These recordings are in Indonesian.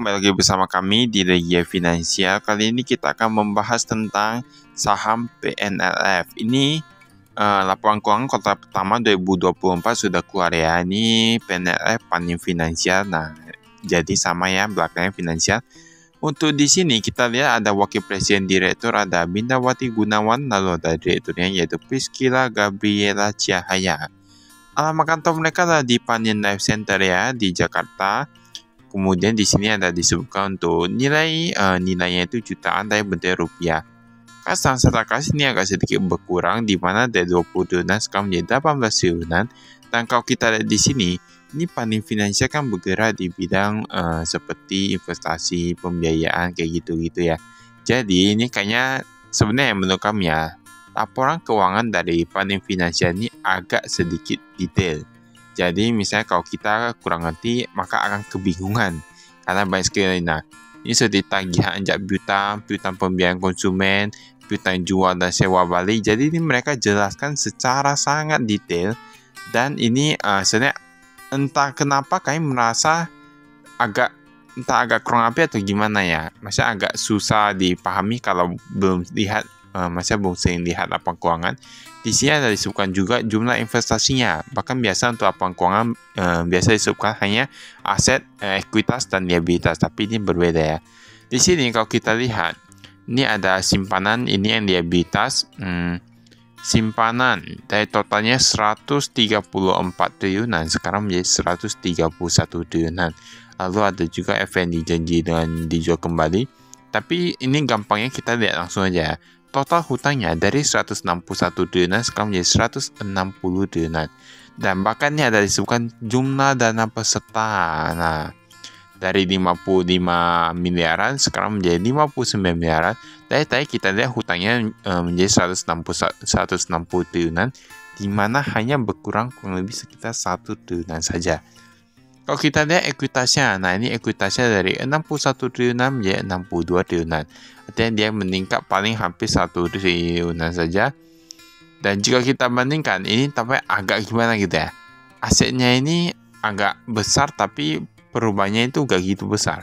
kembali lagi bersama kami di Regia Finansial. Kali ini kita akan membahas tentang saham PNLF. Ini laporan keuangan kuartal pertama 2024 sudah keluar ya. Ini PNLF Panin Finansial. Nah, jadi sama ya belakangnya Finansial. Untuk di sini kita lihat ada Wakil Presiden Direktur, ada Bindawati Gunawan, lalu ada Direkturnya yaitu Priscilla Gabriela Cahaya. Alamat kantor mereka adalah di Panin Life Center ya di Jakarta. Kemudian di sini ada disebutkan untuk nilainya itu jutaan tapi bentuk rupiah. Kas transaksi kas ini agak sedikit berkurang di mana dari 20 triliunan sekarang menjadi 18 triliunan. Dan kalau kita lihat di sini, ini Panin Finansial kan bergerak di bidang seperti investasi, pembiayaan kayak gitu-gitu ya. Jadi ini kayaknya sebenarnya menurut kami ya, laporan keuangan dari Panin Finansial ini agak sedikit detail. Jadi misalnya kalau kita kurang ngerti maka akan kebingungan karena banyak sekali. Nah, ini seperti tagihan anjak piutang pembiayaan konsumen, piutang jual dan sewa balik. Jadi ini mereka jelaskan secara sangat detail dan ini sebenarnya entah kenapa kami merasa agak kurang lebih atau gimana ya. Maksudnya agak susah dipahami kalau belum lihat belum sering lihat laporan keuangan. Di sini ada disebutkan juga jumlah investasinya. Bahkan biasa untuk laporan keuangan biasa disebutkan hanya aset, ekuitas dan liabilitas. Tapi ini berbeda ya. Di sini kalau kita lihat, ini ada simpanan, ini yang liabilitas. Simpanan dari totalnya 134 triliunan, sekarang menjadi 131 triliunan. Lalu ada juga FND janji dengan dijual kembali. Tapi ini gampangnya kita lihat langsung aja ya. Total hutangnya dari 161 triliunan sekarang menjadi 160 triliunan. Dan bahkan ini ada disebutkan jumlah dana peserta. Nah, dari 55 miliaran sekarang menjadi 59 miliaran. Dari tadi kita lihat hutangnya menjadi 160 triliunan, di mana hanya berkurang kurang lebih sekitar 1 triliunan saja. Kalau kita lihat ekuitasnya, nah ini ekuitasnya dari 61 triliunan menjadi 62 triliunan. Artinya dia meningkat paling hampir 1 triliunan saja. Dan jika kita bandingkan, ini tapi agak gimana gitu ya. Asetnya ini agak besar tapi perubahannya itu gak gitu besar.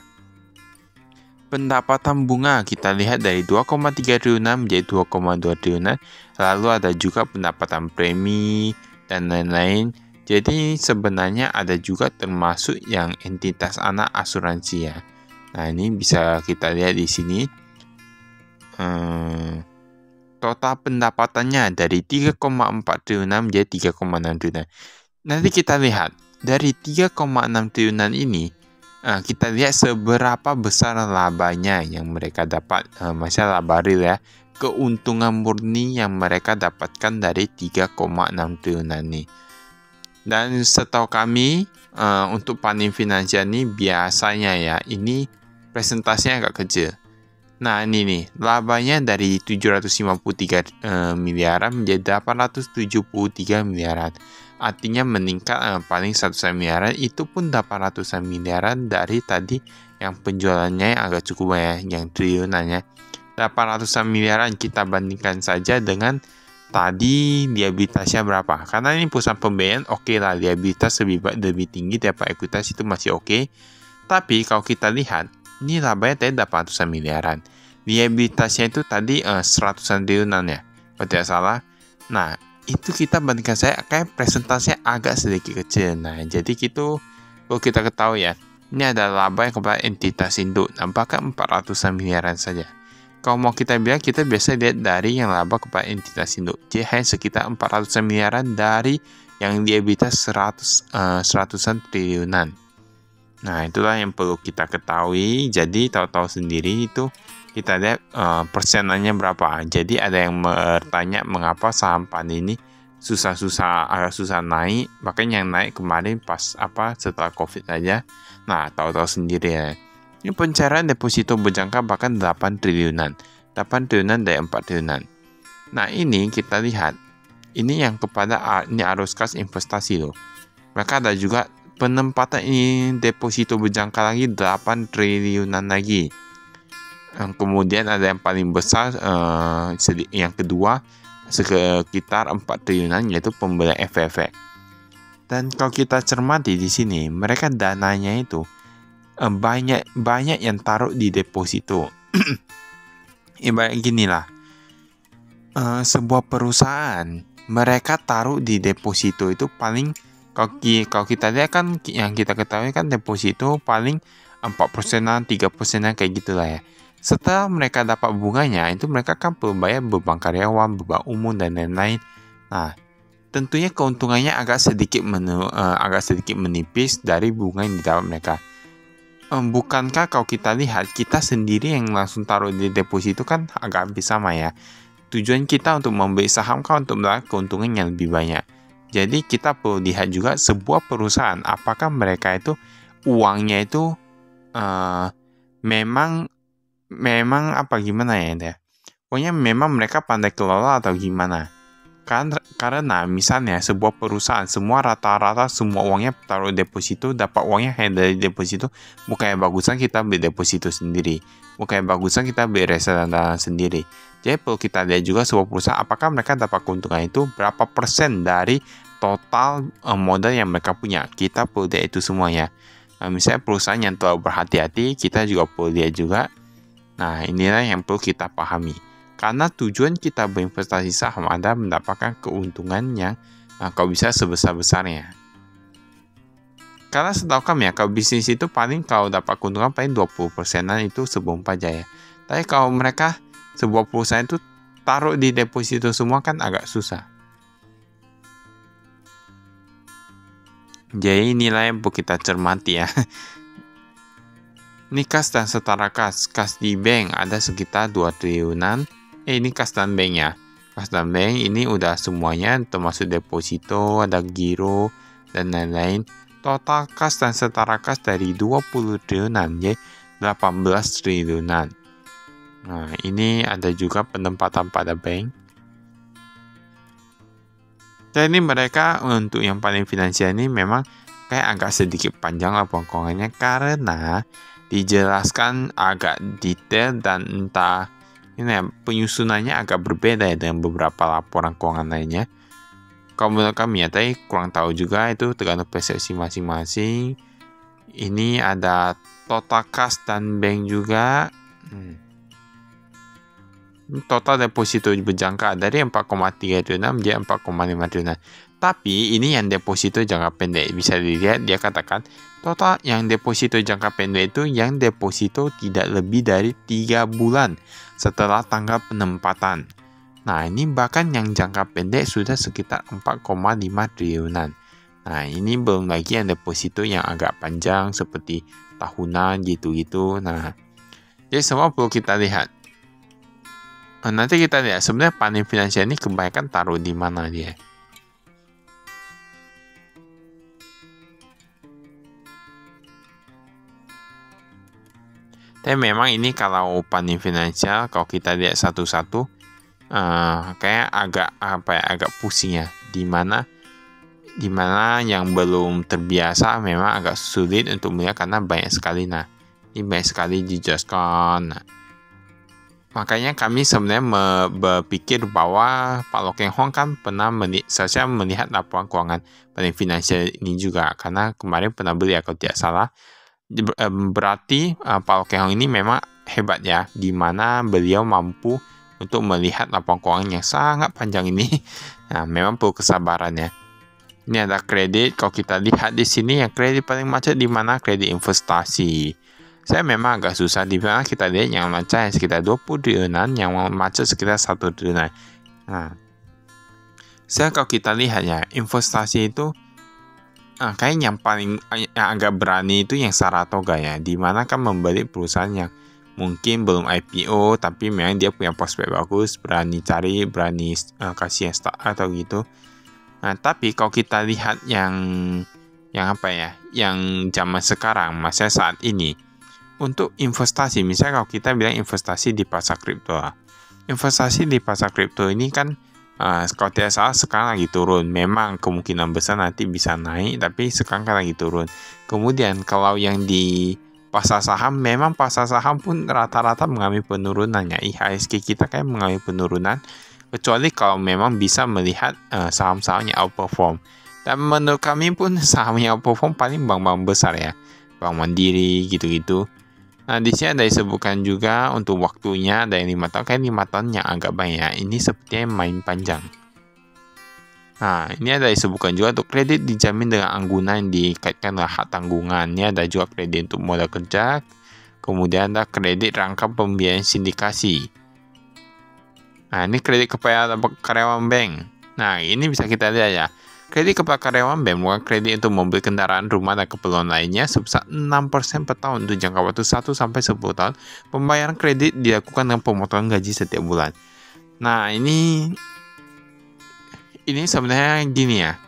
Pendapatan bunga kita lihat dari 2,3 triliunan menjadi 2,2 triliunan. Lalu ada juga pendapatan premi dan lain-lain. Jadi sebenarnya ada juga termasuk yang entitas anak asuransi ya. Nah ini bisa kita lihat di sini. Total pendapatannya dari 3,4 triliunan menjadi 3,6 triliunan. Nanti kita lihat dari 3,6 triliunan ini, kita lihat seberapa besar labanya yang mereka dapat. Masalah laba real ya. Keuntungan murni yang mereka dapatkan dari 3,6 triliunan ini. Dan setahu kami untuk Panin Finansial ini biasanya ya ini presentasinya agak kecil. Nah ini nih labanya dari 753 miliaran menjadi 873 miliaran. Artinya meningkat paling 100 miliaran, itu pun 800 miliaran dari tadi yang penjualannya yang agak cukup banyak, yang triliunannya. 800 miliaran kita bandingkan saja dengan tadi liabilitasnya berapa? Karena ini perusahaan pembiayaan, oke lah liabilitas lebih tinggi daripada ekuitas itu masih oke. Tapi kalau kita lihat, ini labanya tadi 800 miliaran. Liabilitasnya itu tadi 100 triliunan ya, kalau tidak salah. Nah, itu kita bandingkan saya kayak presentasinya agak sedikit kecil. Nah, jadi gitu kalau kita ketahui ya, ini ada laba yang kepada entitas induk, bahkan 400 miliaran saja. Kalau mau kita bilang, kita biasa lihat dari yang laba kepada entitas induk. Jadi hanya sekitar 400 miliaran dari yang liabilitas 100-an triliunan. Nah, itulah yang perlu kita ketahui. Jadi tahu-tahu sendiri itu kita lihat persenannya berapa. Jadi ada yang bertanya mengapa saham Panin ini agak susah naik. Bahkan yang naik kemarin pas setelah COVID saja. Nah, tahu-tahu sendiri ya. Ini pencairan deposito berjangka bahkan 8 triliunan. 8 triliunan dari 4 triliunan. Nah, ini kita lihat. Ini yang kepada ini arus kas investasi loh. Maka ada juga penempatan ini deposito berjangka lagi 8 triliunan lagi. Kemudian ada yang paling besar, yang kedua sekitar 4 triliunan yaitu pembelian FFX. Dan kalau kita cermati di sini, mereka dananya itu banyak yang taruh di deposito. Ibarat ginilah, sebuah perusahaan mereka taruh di deposito itu paling, kalau kita lihat kan yang kita ketahui kan deposito paling 4%-an, 3%-an kayak gitulah ya. Setelah mereka dapat bunganya, itu mereka kan perlu bayar beban karyawan, beban umum dan lain-lain. Nah, tentunya keuntungannya agak sedikit menipis dari bunga yang didapat mereka. Bukankah kalau kita lihat, kita sendiri yang langsung taruh di deposito kan agak hampir sama ya. Tujuan kita untuk membeli saham kan untuk mendapatkan keuntungan yang lebih banyak. Jadi kita perlu lihat juga sebuah perusahaan, apakah mereka itu uangnya itu memang apa gimana ya? Pokoknya memang mereka pandai kelola atau gimana? Karena misalnya sebuah perusahaan semua rata-rata semua uangnya taruh deposito, dapat uangnya hanya dari deposito, bukannya bagusan kita beli deposito sendiri, bukannya bagusan kita beli reksadana sendiri. Jadi perlu kita lihat juga sebuah perusahaan apakah mereka dapat keuntungan itu berapa persen dari total modal yang mereka punya. Kita perlu lihat itu semuanya. Misalnya perusahaan yang terlalu berhati-hati, kita juga perlu lihat juga. Nah, inilah yang perlu kita pahami. Karena tujuan kita berinvestasi saham adalah mendapatkan keuntungan yang kalau bisa sebesar-besarnya. Karena setahu kami ya, kalau bisnis itu paling kalau dapat keuntungan paling 20%-an itu sebelum pajak ya. Tapi kalau mereka sebuah perusahaan itu taruh di deposito semua kan agak susah. Jadi inilah yang perlu kita cermati ya. Ini kas dan setara kas. Kas di bank ada sekitar 2 triliunan. Ini kas dan bank ya. Kas dan bank ini udah semuanya termasuk deposito, ada giro, dan lain-lain. Total kas dan setara kas dari 20 triliunan, jadi 18 triliunan. Nah, ini ada juga penempatan pada bank. Dan ini mereka untuk yang paling finansial ini memang kayak agak sedikit panjang lah pokoknya karena dijelaskan agak detail dan entah ini ya, penyusunannya agak berbeda ya dengan beberapa laporan keuangan lainnya. Kalau menurut kami ya, tapi kurang tahu juga, itu tergantung persepsi masing-masing. Ini ada total kas dan bank juga. Total deposito berjangka dari 4,3 triliun menjadi 4,5 triliun. Tapi ini yang deposito jangka pendek. Bisa dilihat dia katakan total yang deposito jangka pendek itu yang deposito tidak lebih dari 3 bulan setelah tanggal penempatan. Nah, ini bahkan yang jangka pendek sudah sekitar 4,5 triliunan. Nah, ini belum lagi yang deposito yang agak panjang seperti tahunan gitu-gitu. Nah, jadi semua perlu kita lihat. Nanti kita lihat sebenarnya panen finansial ini kebanyakan taruh di mana dia. Tapi memang ini kalau panen finansial, kalau kita lihat satu-satu, kayak agak pusing ya. Dimana yang belum terbiasa memang agak sulit untuk melihat karena banyak sekali. Nah, ini banyak sekali dijelaskan. Nah, makanya kami sebenarnya berpikir bahwa Pak Loh Keng Hong kan pernah melihat laporan keuangan panen finansial ini juga, karena kemarin pernah beli ya kalau tidak salah. Berarti Pak Loh Keng Hong ini memang hebat ya, di mana beliau mampu untuk melihat laporan keuangan yang sangat panjang ini. Nah, memang perlu kesabaran ya. Ini ada kredit. Kalau kita lihat di sini, yang kredit paling macet di mana? Kredit investasi. Saya memang agak susah di mana kita lihat yang lancar sekitar 20 triliunan, yang macet sekitar 1 triliunan. Nah, kalau kita lihat ya, investasi itu kayak yang agak berani itu yang Saratoga ya, dimana kan membeli perusahaan yang mungkin belum IPO tapi memang dia punya prospek bagus, berani cari, berani kasih yang start atau gitu. Nah, tapi kalau kita lihat yang apa ya, yang zaman sekarang, masa saat ini, untuk investasi, misalnya kalau kita bilang investasi di pasar kripto, investasi di pasar kripto ini kan kalau tidak salah sekarang lagi turun. Memang kemungkinan besar nanti bisa naik, tapi sekarang kan lagi turun. Kemudian kalau yang di pasar saham, memang pasar saham pun rata-rata mengalami penurunannya. IHSG kita kayak mengalami penurunan, kecuali kalau memang bisa melihat saham-sahamnya outperform. Dan menurut kami pun sahamnya outperform paling bank-bank besar ya. Bank Mandiri gitu-gitu. Nah, di sini ada disebutkan juga untuk waktunya ada yang 5 tahun, kayak 5 tahun yang agak banyak. Ini sepertinya main panjang. Nah, ini ada disebutkan juga untuk kredit dijamin dengan anggunan yang dikaitkan dengan hak tanggungan. Ini ada juga kredit untuk modal kerja, kemudian ada kredit rangka pembiayaan sindikasi. Nah, ini kredit kepada karyawan bank. Nah, ini bisa kita lihat ya. Kredit kepada karyawan bank merupakan kredit untuk membeli kendaraan, rumah, dan keperluan lainnya sebesar 6% per tahun untuk jangka waktu 1-10 tahun. Pembayaran kredit dilakukan dengan pemotongan gaji setiap bulan. Nah, ini sebenarnya gini ya.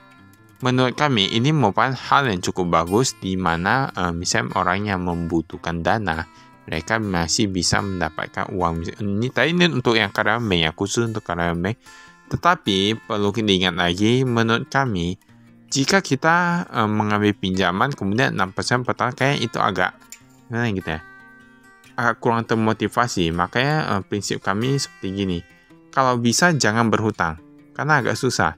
Menurut kami ini merupakan hal yang cukup bagus di mana misalnya orang yang membutuhkan dana, mereka masih bisa mendapatkan uang. Ini untuk yang karyawan bank ya, khusus untuk karyawan bank. Tetapi perlu diingat lagi, menurut kami, jika kita mengambil pinjaman kemudian 6% per tahun, kayak itu agak gimana gitu ya, agak kurang termotivasi. Makanya prinsip kami seperti gini, kalau bisa jangan berhutang, karena agak susah.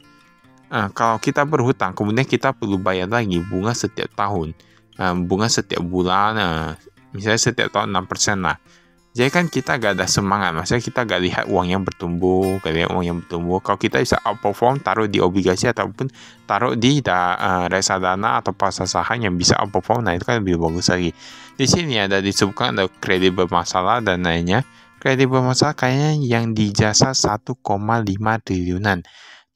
Kalau kita berhutang, kemudian kita perlu bayar lagi bunga setiap tahun, bunga setiap bulan, misalnya setiap tahun 6% lah. Jadi kan kita gak ada semangat, maksudnya kita gak lihat uang yang bertumbuh, Kalau kita bisa outperform, taruh di obligasi ataupun taruh di reksadana atau pasar saham yang bisa outperform, nah itu kan lebih bagus lagi. Di sini ada disebutkan ada kredit bermasalah dan lainnya. Kredit bermasalah kayaknya yang dijasa 1,5 triliunan.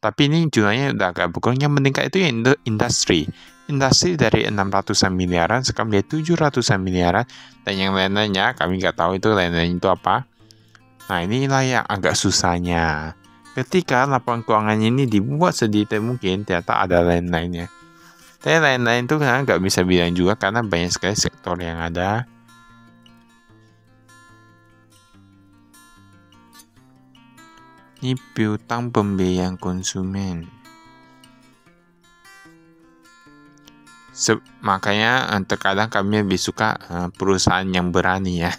Tapi ini jumlahnya udah agak berkurang. Yang meningkat itu yang industri. Industri dari 600-an miliaran sekarang menjadi 700-an miliaran. Dan yang lain-lainnya kami nggak tahu itu lain-lain itu apa. Nah, inilah yang agak susahnya. Ketika laporan keuangannya ini dibuat sedetail mungkin, ternyata ada lain-lainnya. Tapi lain-lain itu kan nggak bisa bilang juga karena banyak sekali sektor yang ada. Ini piutang pembiayaan konsumen. Makanya terkadang kami lebih suka perusahaan yang berani ya.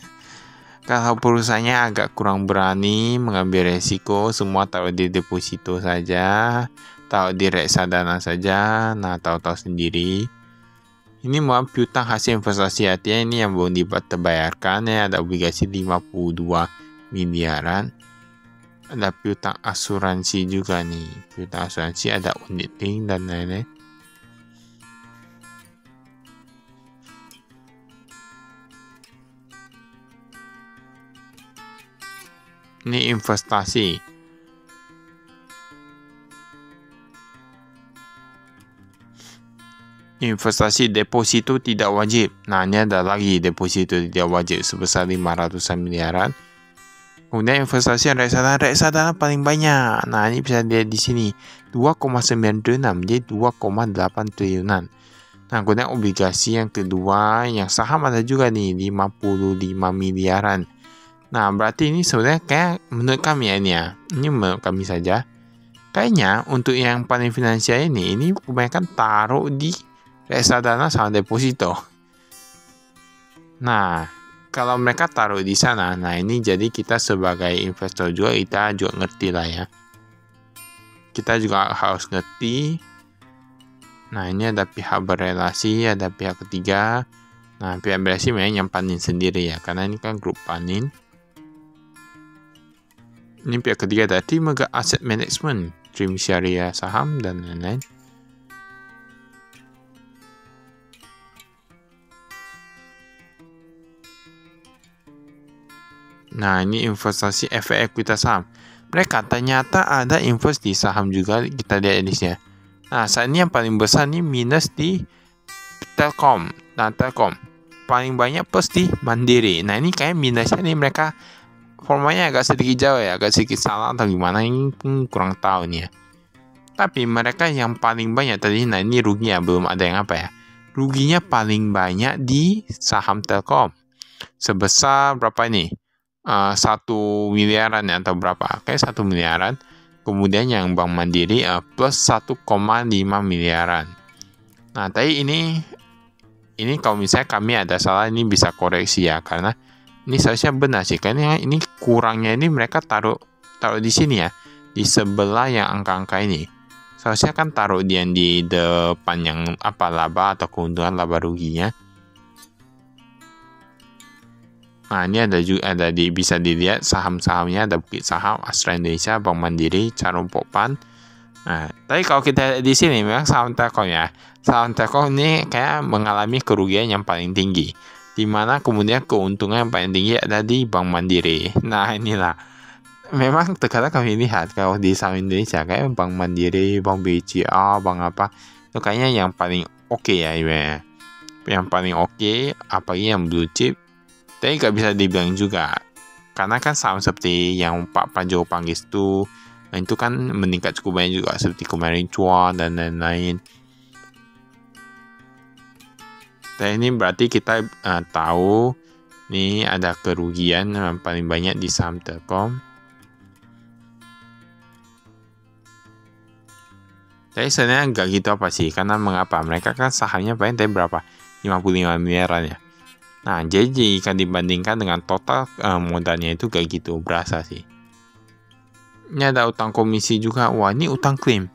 Kalau perusahaannya agak kurang berani mengambil resiko, semua taruh di deposito saja, taruh di reksadana saja, nah tahu-tahu sendiri. Ini mau piutang hasil investasi, artinya ini yang belum terbayarkan ya, ada obligasi 52 miliaran. Ada piutang asuransi juga nih, piutang asuransi ada unit link dan lain-lain. Ini investasi. Investasi deposito tidak wajib. Nah, ini ada lagi deposito tidak wajib sebesar 500-an miliaran. Kemudian investasi reksadana paling banyak. Nah, ini bisa dilihat di sini 2,9 triliunan jadi 2,8 triliunan. Nah, kemudian obligasi yang kedua, yang saham ada juga nih 55 miliaran. Nah, berarti ini sebenarnya kayak menurut kami ya ini ya. Ini menurut kami saja. Kayaknya untuk yang paling finansial ini kebanyakan taruh di reksadana sama deposito. Nah, kalau mereka taruh di sana, nah ini jadi kita sebagai investor juga, kita juga ngerti lah ya. Kita juga harus ngerti. Nah, ini ada pihak berelasi, ada pihak ketiga. Nah, pihak berelasi memang yang panin sendiri ya, karena ini kan grup panin. Ini pihak ketiga ada Trimegah Asset Management, Trim Syariah Saham, dan lain-lain. Nah, ini investasi efek ekuitas saham. Mereka ternyata ada invest di saham juga, kita lihat di sini. Nah, saat ini yang paling besar nih minus di Telkom. Nah, Telkom paling banyak plus di Mandiri. Nah, ini kayak minusnya nih mereka formanya agak sedikit jauh ya, agak sedikit salah atau gimana, ini kurang tahu nih ya. Tapi mereka yang paling banyak tadi, nah ini ruginya belum ada yang apa ya. Ruginya paling banyak di saham Telkom. Sebesar berapa ini? 1 miliaran ya, atau berapa? Kayak 1 miliaran. Kemudian yang Bank Mandiri plus 1,5 miliaran. Nah, tapi ini kalau misalnya kami ada salah, ini bisa koreksi ya, karena ini seharusnya benar sih, karena ini kurangnya ini mereka taruh di sini ya, di sebelah yang angka-angka ini. Seharusnya kan taruh di depan yang apa, laba atau keuntungan laba ruginya. Nah, ini bisa dilihat saham-sahamnya, ada Bukit Saham, Astra Indonesia, Bank Mandiri, Charon Pokpan. Nah, tapi kalau kita di sini memang saham Telkom ya. Saham Telkom ini kayak mengalami kerugian yang paling tinggi. Di mana kemudian keuntungan yang paling tinggi ada di Bank Mandiri. Nah, inilah. Memang terkadang kami lihat kalau di saham Indonesia kayak Bank Mandiri, Bank BCA, Bank apa, itu kayaknya yang paling oke ya, yang paling oke, apalagi yang blue chip. Tapi nggak bisa dibilang juga, karena kan saham seperti yang Pak Panjo Panggis itu kan meningkat cukup banyak juga, seperti kemarin cuan dan lain-lain. Dan ini berarti kita tahu nih ada kerugian yang paling banyak di saham Telkom. Tapi sebenarnya nggak gitu apa sih, karena mengapa? Mereka kan sahamnya paling tapi berapa? 55 miliaran ya. Nah, jadi jika dibandingkan dengan total modalnya itu kayak gitu, berasa sih. Ini ada utang komisi juga. Wah, ini utang klaim.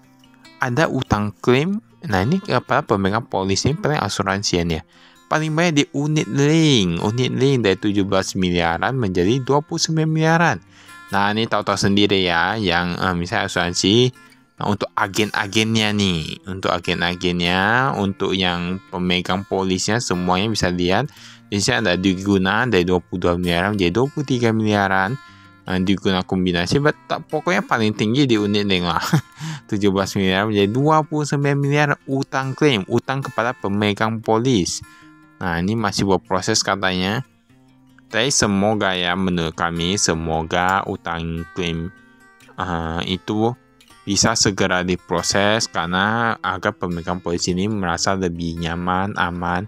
Ada utang klaim. Nah, ini para pemegang polis ini paling asuransian ya. Paling banyak di unit link. Unit link dari 17 miliaran menjadi 29 miliaran. Nah, ini tahu-tahu sendiri ya, yang misalnya asuransi. Nah, untuk agen-agennya nih. Untuk agen-agennya, untuk yang pemegang polisnya, semuanya bisa lihat. Di sini ada diguna dari 22 miliaran menjadi 23 miliaran. Diguna kombinasi, pokoknya paling tinggi di unit link lah. 17 miliar menjadi 29 miliar utang klaim, utang kepada pemegang polis. Nah, ini masih berproses katanya. Tapi semoga ya, menurut kami, semoga utang klaim itu bisa segera diproses, karena agar pemegang polis ini merasa lebih nyaman, aman.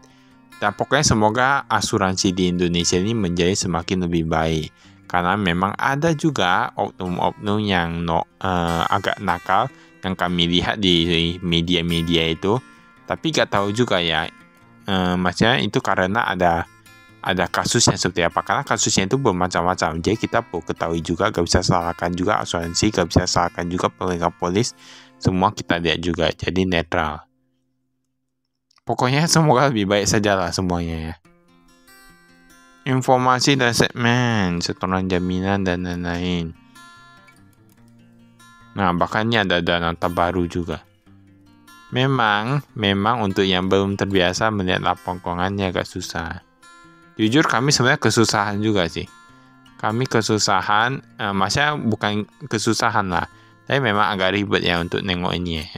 Dan pokoknya semoga asuransi di Indonesia ini menjadi semakin lebih baik. Karena memang ada juga oknum-oknum yang agak nakal yang kami lihat di media-media itu. Tapi gak tahu juga ya, maksudnya itu karena ada kasusnya seperti apa. Karena kasusnya itu bermacam-macam. Jadi kita perlu ketahui juga, gak bisa salahkan juga asuransi, gak bisa salahkan juga pemegang polis. Semua kita lihat juga, jadi netral. Pokoknya semoga lebih baik sajalah semuanya ya. Informasi dan segmen, setoran jaminan dan lain-lain. Nah, bahkan ini ada dana terbaru juga. Memang untuk yang belum terbiasa melihat laporan keuangannya agak susah. Jujur kami sebenarnya kesusahan juga sih. Kami kesusahan, maksudnya bukan kesusahan lah. Tapi memang agak ribet ya untuk nengok ini ya.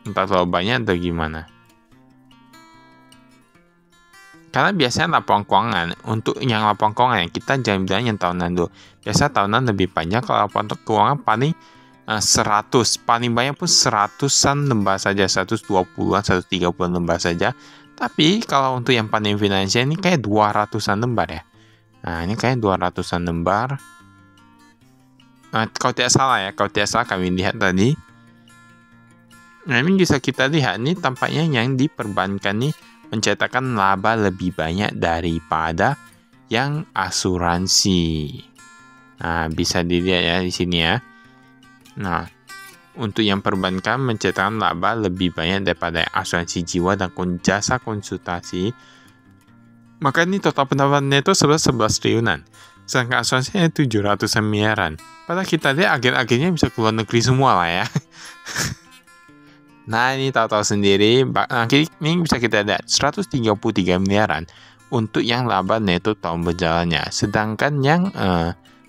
Entah terlalu banyak atau gimana. Karena biasanya laporan keuangan, untuk yang laporan keuangan, kita jangan bilang yang tahunan dulu. Biasa tahunan lebih panjang, kalau laporan keuangan paling 100, paling banyak pun 100-an lembar saja, 120-an, 130-an lembar saja. Tapi kalau untuk yang paling finansial ini kayak 200-an lembar ya. Nah, ini kayak 200-an lembar. Kalau tidak salah kami lihat tadi. Nah, ini bisa kita lihat nih, tampaknya yang diperbankan nih mencetakkan laba lebih banyak daripada yang asuransi. Nah, bisa dilihat ya di sini ya. Nah, untuk yang perbankan mencetakkan laba lebih banyak daripada asuransi jiwa dan jasa konsultasi. Maka ini total pendapatan neto 11 triliunan. Sedangkan asuransinya 700 miliaran. Padahal kita lihat agen-agennya bisa keluar negeri semua lah ya. Nah, ini tahu-tahu sendiri, ini bisa kita lihat 133 miliaran untuk yang laba neto tahun berjalannya. Sedangkan yang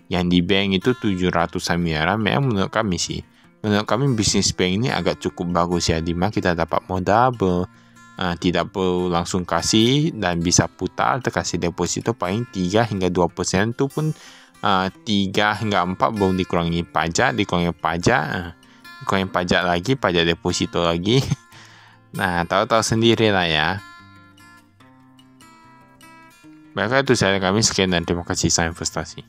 di bank itu 700 miliaran. Memang menurut kami bisnis bank ini agak cukup bagus ya, dimana kita dapat modal tidak perlu langsung kasih dan bisa putar, terkasih deposito paling 3 hingga 2% itu pun 3 hingga 4 belum dikurangi pajak, dikurangi pajak lagi, pajak deposito lagi. Nah, tahu-tahu sendiri lah ya. Baiklah, itu saya kami, sekian dan terima kasih. Saya investasi.